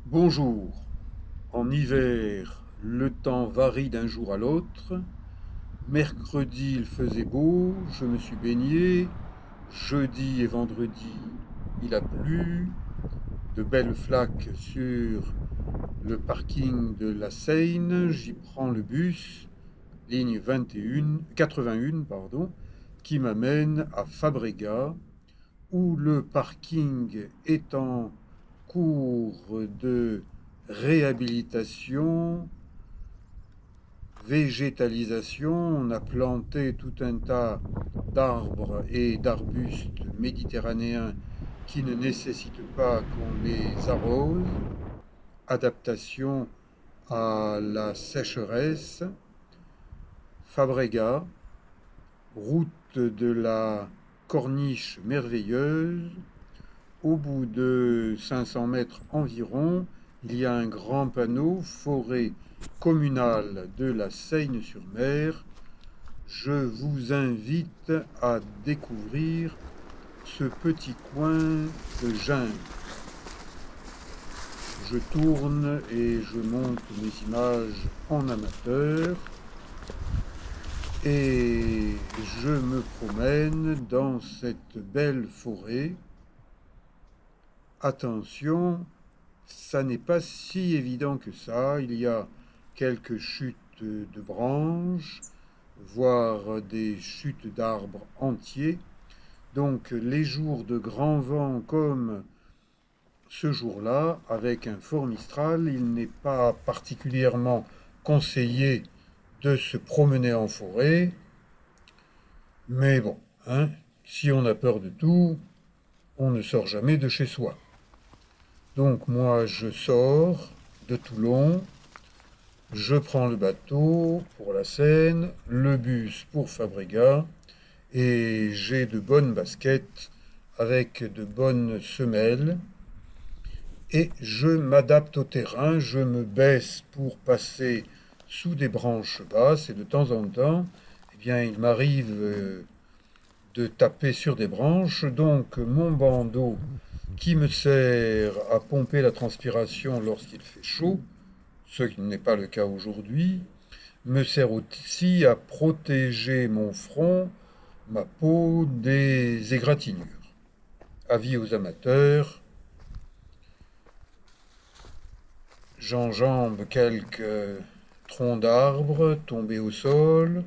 Bonjour. En hiver, le temps varie d'un jour à l'autre. Mercredi, il faisait beau, je me suis baigné. Jeudi et vendredi, il a plu. De belles flaques sur le parking de la Seine. J'y prends le bus, ligne 21, 81, pardon, qui m'amène à Fabregat, où le parking est en cours de réhabilitation, végétalisation. On a planté tout un tas d'arbres et d'arbustes méditerranéens qui ne nécessitent pas qu'on les arrose. Adaptation à la sécheresse. Fabregat, route de la Corniche merveilleuse. Au bout de 500 mètres environ, il y a un grand panneau forêt communale de la Seine-sur-Mer. Je vous invite à découvrir ce petit coin de jungle. Je tourne et je monte mes images en amateur et je me promène dans cette belle forêt. Attention, ça n'est pas si évident que ça. Il y a quelques chutes de branches, voire des chutes d'arbres entiers. Donc les jours de grand vent comme ce jour-là, avec un fort Mistral, il n'est pas particulièrement conseillé de se promener en forêt. Mais bon, hein, si on a peur de tout, on ne sort jamais de chez soi. Donc moi, je sors de Toulon, je prends le bateau pour la Seine, le bus pour Fabregat, et j'ai de bonnes baskets avec de bonnes semelles, et je m'adapte au terrain, je me baisse pour passer sous des branches basses, et de temps en temps, eh bien, il m'arrive de taper sur des branches, donc mon bandeau qui me sert à pomper la transpiration lorsqu'il fait chaud, ce qui n'est pas le cas aujourd'hui, me sert aussi à protéger mon front, ma peau des égratignures. Avis aux amateurs, j'enjambe quelques troncs d'arbres tombés au sol,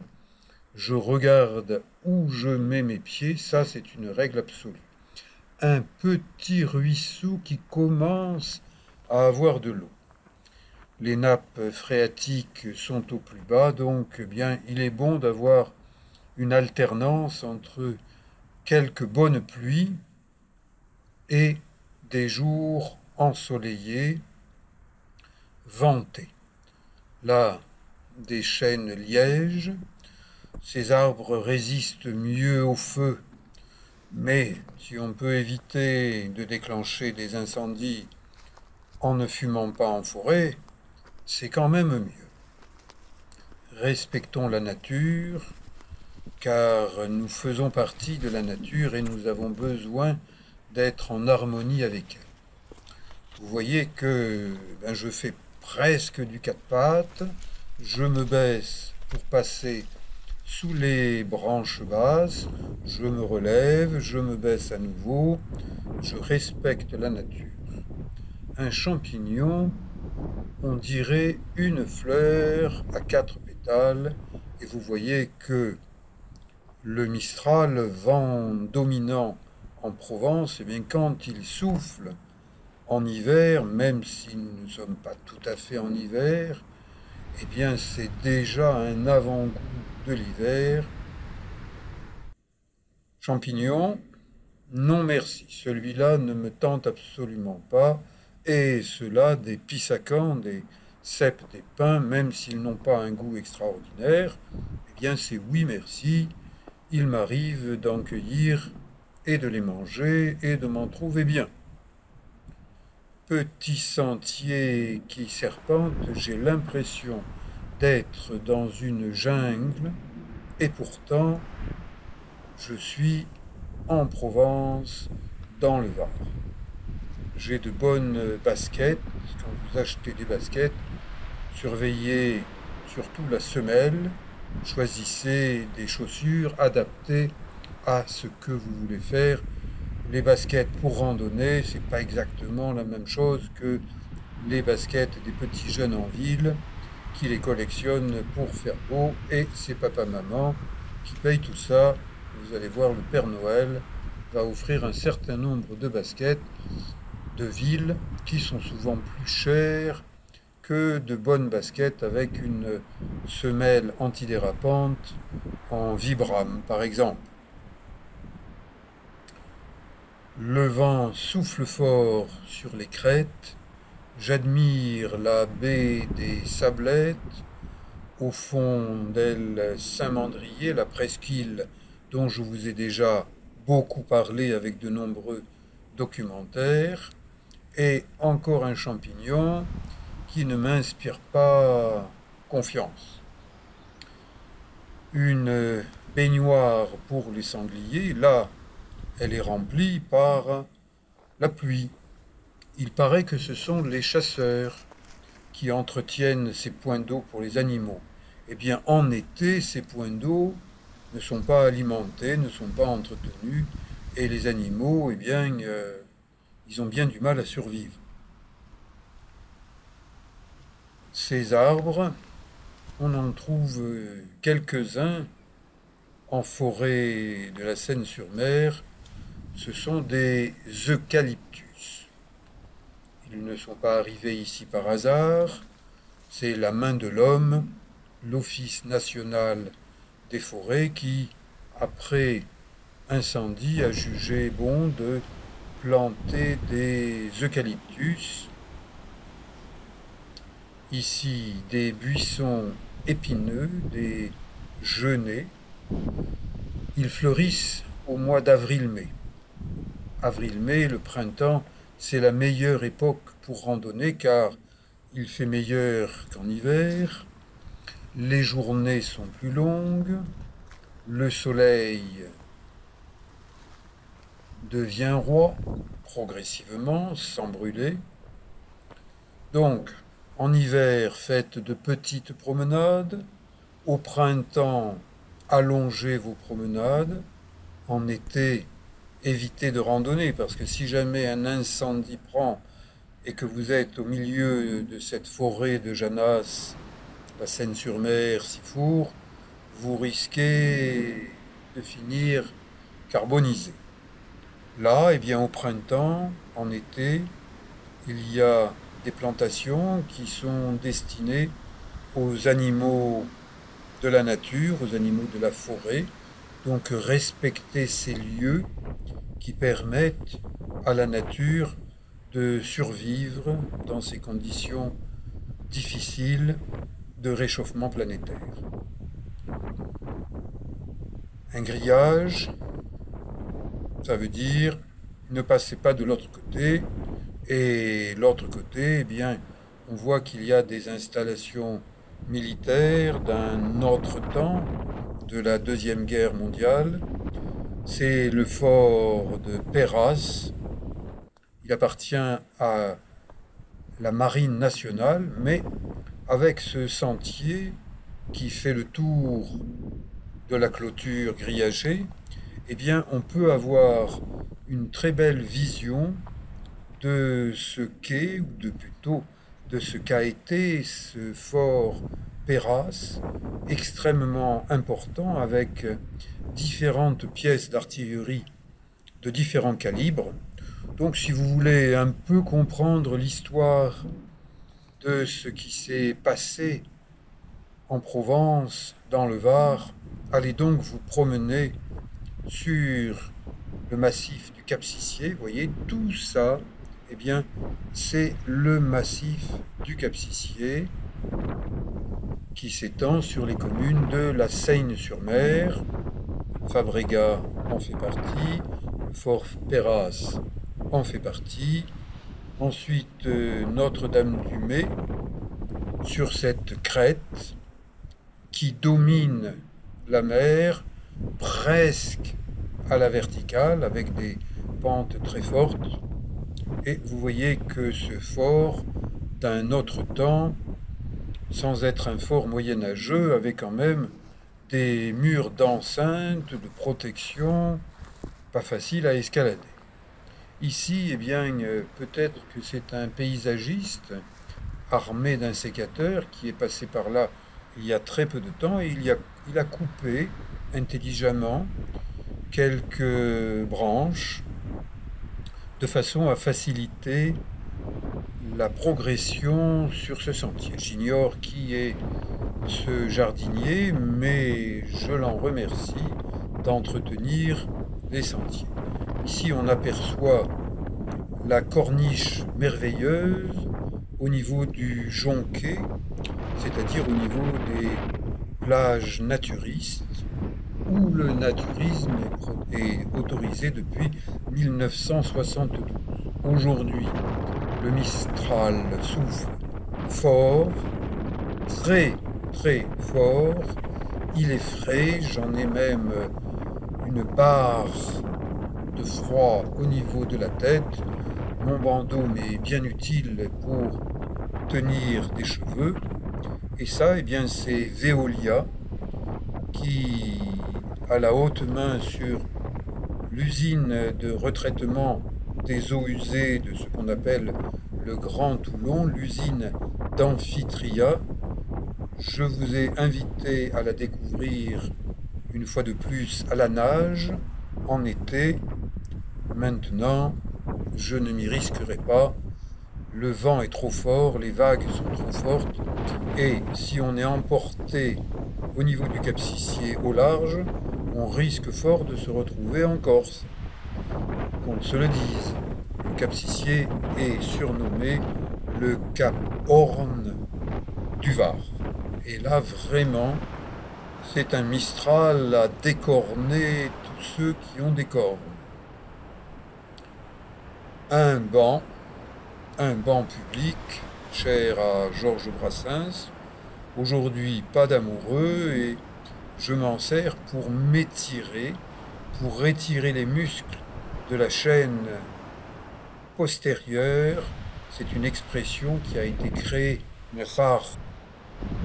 je regarde où je mets mes pieds, ça c'est une règle absolue. Un petit ruisseau qui commence à avoir de l'eau. Les nappes phréatiques sont au plus bas, donc bien il est bon d'avoir une alternance entre quelques bonnes pluies et des jours ensoleillés, ventés. Là, des chênes lièges, ces arbres résistent mieux au feu, mais si on peut éviter de déclencher des incendies en ne fumant pas en forêt, c'est quand même mieux. Respectons la nature, car nous faisons partie de la nature et nous avons besoin d'être en harmonie avec elle. Vous voyez que je fais presque du quatre pattes, je me baisse pour passer sous les branches basses, je me relève, je me baisse à nouveau, je respecte la nature. Un champignon, on dirait une fleur à 4 pétales, et vous voyez que le Mistral, vent dominant en Provence, eh bien, quand il souffle en hiver, même si nous ne sommes pas tout à fait en hiver, eh bien c'est déjà un avant-goût de l'hiver. Champignon, non merci, celui-là ne me tente absolument pas, et ceux-là des pisacans, des cèpes, des pins, même s'ils n'ont pas un goût extraordinaire, eh bien c'est oui merci, il m'arrive d'en cueillir et de les manger et de m'en trouver bien. Petit sentier qui serpente, j'ai l'impression d'être dans une jungle et pourtant je suis en Provence, dans le Var. j'ai de bonnes baskets. Quand vous achetez des baskets, surveillez surtout la semelle. Choisissez des chaussures adaptées à ce que vous voulez faire. Les baskets pour randonnée, c'est pas exactement la même chose que les baskets des petits jeunes en ville qui les collectionnent pour faire beau, et c'est papa-maman qui paye tout ça. Vous allez voir, le Père Noël va offrir un certain nombre de baskets de ville qui sont souvent plus chères que de bonnes baskets avec une semelle antidérapante en Vibram, par exemple. Le vent souffle fort sur les crêtes. J'admire la baie des Sablettes. Au fond d'elle, Saint-Mandrier, la presqu'île dont je vous ai déjà beaucoup parlé avec de nombreux documentaires. Et encore un champignon qui ne m'inspire pas confiance. Une baignoire pour les sangliers, là, elle est remplie par la pluie. Il paraît que ce sont les chasseurs qui entretiennent ces points d'eau pour les animaux. Eh bien, en été, ces points d'eau ne sont pas alimentés, ne sont pas entretenus, et les animaux, eh bien, ils ont bien du mal à survivre. Ces arbres, on en trouve quelques-uns en forêt de la Seine-sur-Mer. Ce sont des eucalyptus. Ils ne sont pas arrivés ici par hasard. C'est la main de l'homme, l'Office national des forêts, qui, après incendie, a jugé bon de planter des eucalyptus. Ici, des buissons épineux, des genêts. Ils fleurissent au mois d'avril-mai. Avril-mai, le printemps, c'est la meilleure époque pour randonner car il fait meilleur qu'en hiver. Les journées sont plus longues. Le soleil devient roi progressivement, sans brûler. Donc, en hiver, faites de petites promenades. Au printemps, allongez vos promenades. En été, évitez de randonner, parce que si jamais un incendie prend et que vous êtes au milieu de cette forêt de Janas, la Seine-sur-Mer, Sifour, vous risquez de finir carbonisé. Là, eh bien, au printemps, en été, il y a des plantations qui sont destinées aux animaux de la nature, aux animaux de la forêt. Donc respecter ces lieux qui permettent à la nature de survivre dans ces conditions difficiles de réchauffement planétaire. Un grillage, ça veut dire ne passez pas de l'autre côté. Et l'autre côté, eh bien, on voit qu'il y a des installations militaires d'un autre temps, de la Deuxième Guerre mondiale. C'est le fort de Perras. Il appartient à la Marine nationale, mais avec ce sentier qui fait le tour de la clôture grillagée, eh bien, on peut avoir une très belle vision de ce qu'est, ou de plutôt de ce qu'a été ce fort Perras, extrêmement important, avec différentes pièces d'artillerie de différents calibres. Donc si vous voulez un peu comprendre l'histoire de ce qui s'est passé en Provence, dans le Var, allez donc vous promener sur le massif du Cap-Sicier. Vous voyez, tout ça, eh bien, c'est le massif du Cap-Sicier qui s'étend sur les communes de la Seyne-sur-Mer. Fabregat en fait partie, le fort Perras en fait partie. Ensuite, Notre-Dame-du-Mai, sur cette crête qui domine la mer presque à la verticale, avec des pentes très fortes. Et vous voyez que ce fort d'un autre temps, sans être un fort moyenâgeux, avait quand même des murs d'enceinte, de protection, pas facile à escalader. Ici, eh bien, peut-être que c'est un paysagiste armé d'un sécateur qui est passé par là il y a très peu de temps et il a coupé intelligemment quelques branches de façon à faciliter la progression sur ce sentier. J'ignore qui est ce jardinier, mais je l'en remercie d'entretenir les sentiers. Ici, on aperçoit la corniche merveilleuse au niveau du Jonquet, c'est-à-dire au niveau des plages naturistes, où le naturisme est autorisé depuis 1972. Aujourd'hui, le Mistral souffle fort, très très fort. Il est frais, j'en ai même une barre de froid au niveau de la tête. Mon bandeau m'est bien utile pour tenir des cheveux. Et ça, eh bien, c'est Veolia qui a la haute main sur l'usine de retraitement des eaux usées de ce qu'on appelle le Grand Toulon, l'usine d'Amphitria. Je vous ai invité à la découvrir une fois de plus à la nage en été. Maintenant, je ne m'y risquerai pas. Le vent est trop fort, les vagues sont trop fortes, et si on est emporté au niveau du Cap Sissier au large, on risque fort de se retrouver en Corse. Qu'on se le dise, le Cap Sissier est surnommé le Cap Horn du Var. Et là, vraiment, c'est un Mistral à décorner tous ceux qui ont des cornes. Un banc public, cher à Georges Brassens. Aujourd'hui, pas d'amoureux et je m'en sers pour m'étirer, pour étirer les muscles de la chaîne postérieure. C'est une expression qui a été créée par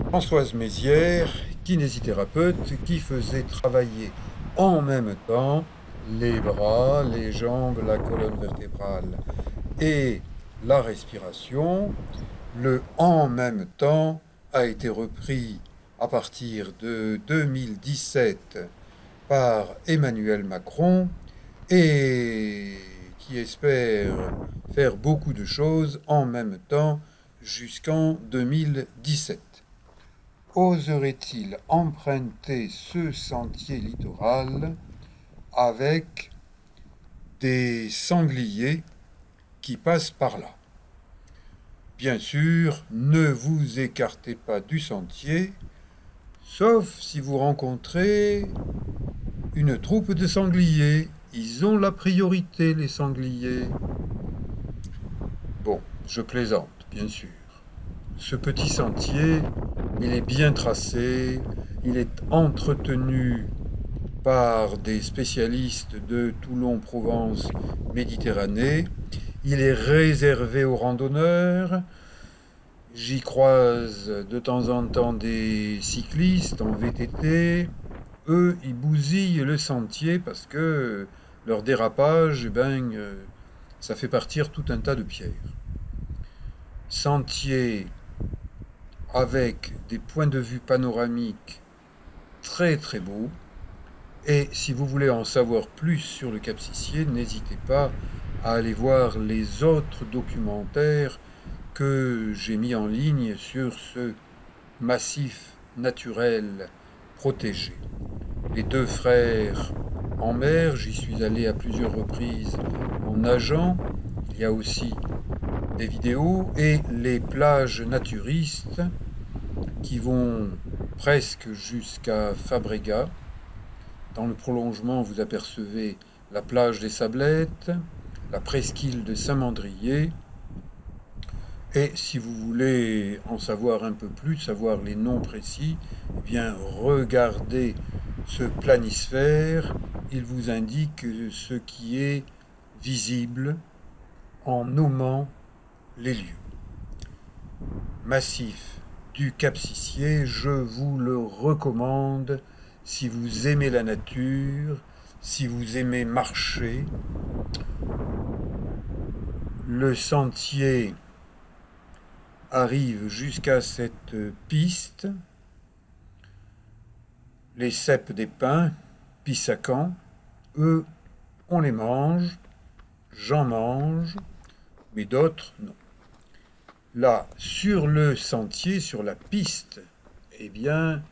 Françoise Mézières, kinésithérapeute, qui faisait travailler en même temps les bras, les jambes, la colonne vertébrale et la respiration. Le en même temps a été repris à partir de 2017 par Emmanuel Macron et qui espère faire beaucoup de choses en même temps jusqu'en 2017. Oserait-il emprunter ce sentier littoral avec des sangliers qui passent par là? Bien sûr, ne vous écartez pas du sentier, sauf si vous rencontrez une troupe de sangliers. Ils ont la priorité, les sangliers. Bon, je plaisante, bien sûr. Ce petit sentier, il est bien tracé, il est entretenu par des spécialistes de Toulon, Provence, Méditerranée. Il est réservé aux randonneurs. J'y croise de temps en temps des cyclistes en VTT. Eux, ils bousillent le sentier parce que leur dérapage, ça fait partir tout un tas de pierres. Sentier avec des points de vue panoramiques très très beaux. Et si vous voulez en savoir plus sur le Cap Sissier, n'hésitez pas à aller voir les autres documentaires que j'ai mis en ligne sur ce massif naturel protégé. Les deux frères en mer, j'y suis allé à plusieurs reprises en nageant. Il y a aussi des vidéos et les plages naturistes qui vont presque jusqu'à Fabregat. Dans le prolongement, vous apercevez la plage des Sablettes, la presqu'île de Saint-Mandrier. Et si vous voulez en savoir un peu plus, savoir les noms précis, eh bien regardez ce planisphère. Il vous indique ce qui est visible en nommant les lieux. Massif du Cap-Sicié, je vous le recommande si vous aimez la nature, si vous aimez marcher. Le sentier arrive jusqu'à cette piste, les cèpes des pins, pissacan, eux, on les mange, j'en mange, mais d'autres, non. Là, sur le sentier, sur la piste, eh bien,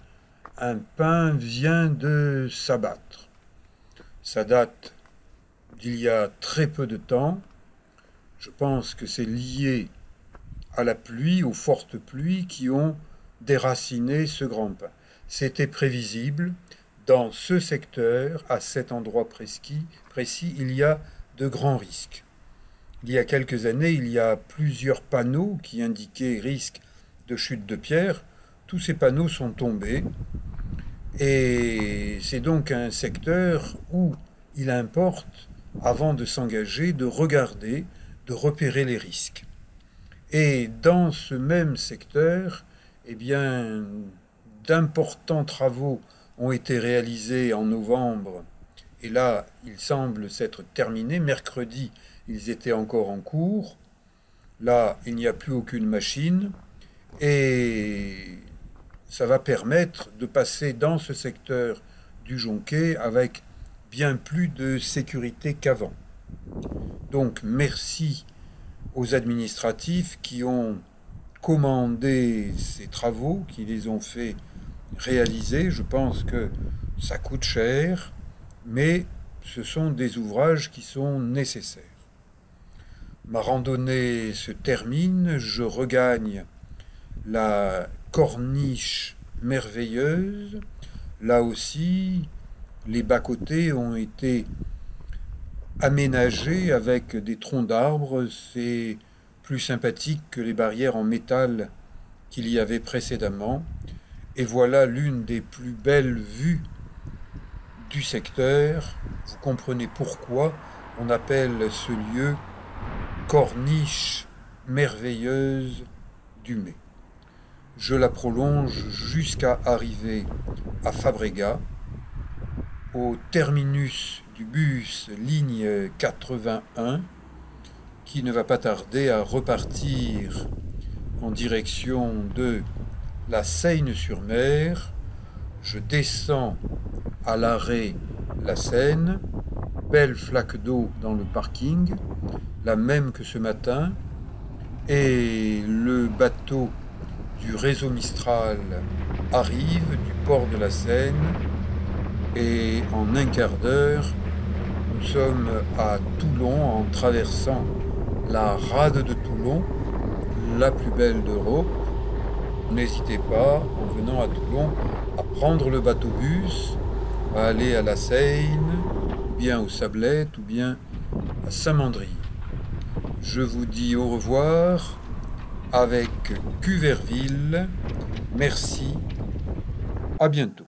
un pin vient de s'abattre. Ça date d'il y a très peu de temps. Je pense que c'est lié à la pluie, aux fortes pluies qui ont déraciné ce grand pin. C'était prévisible. Dans ce secteur, à cet endroit précis, il y a de grands risques. Il y a quelques années, il y a plusieurs panneaux qui indiquaient risque de chute de pierre. Tous ces panneaux sont tombés. Et c'est donc un secteur où il importe, avant de s'engager, de regarder, de repérer les risques. Et dans ce même secteur, eh bien, d'importants travaux ont été réalisés en novembre. Et là, il semble s'être terminé. Mercredi, ils étaient encore en cours. Là, il n'y a plus aucune machine. Et ça va permettre de passer dans ce secteur du Jonquet avec bien plus de sécurité qu'avant. Donc, merci aux administratifs qui ont commandé ces travaux, qui les ont fait réaliser. Je pense que ça coûte cher, mais ce sont des ouvrages qui sont nécessaires. Ma randonnée se termine, je regagne la corniche merveilleuse. Là aussi, les bas-côtés ont été aménagés avec des troncs d'arbres. C'est plus sympathique que les barrières en métal qu'il y avait précédemment. Et voilà l'une des plus belles vues du secteur. Vous comprenez pourquoi on appelle ce lieu corniche merveilleuse du Mai. Je la prolonge jusqu'à arriver à Fabregat, au terminus du bus ligne 81, qui ne va pas tarder à repartir en direction de la Seyne-sur-Mer. Je descends à l'arrêt La Seine, belle flaque d'eau dans le parking, la même que ce matin, et le bateau du réseau Mistral arrive du port de la Seine, et en un quart d'heure, nous sommes à Toulon en traversant la rade de Toulon, la plus belle d'Europe. N'hésitez pas, en venant à Toulon, à prendre le bateau-bus, à aller à la Seine, ou bien aux Sablettes, ou bien à Saint-Mandry. Je vous dis au revoir avec Cuverville. Merci, à bientôt.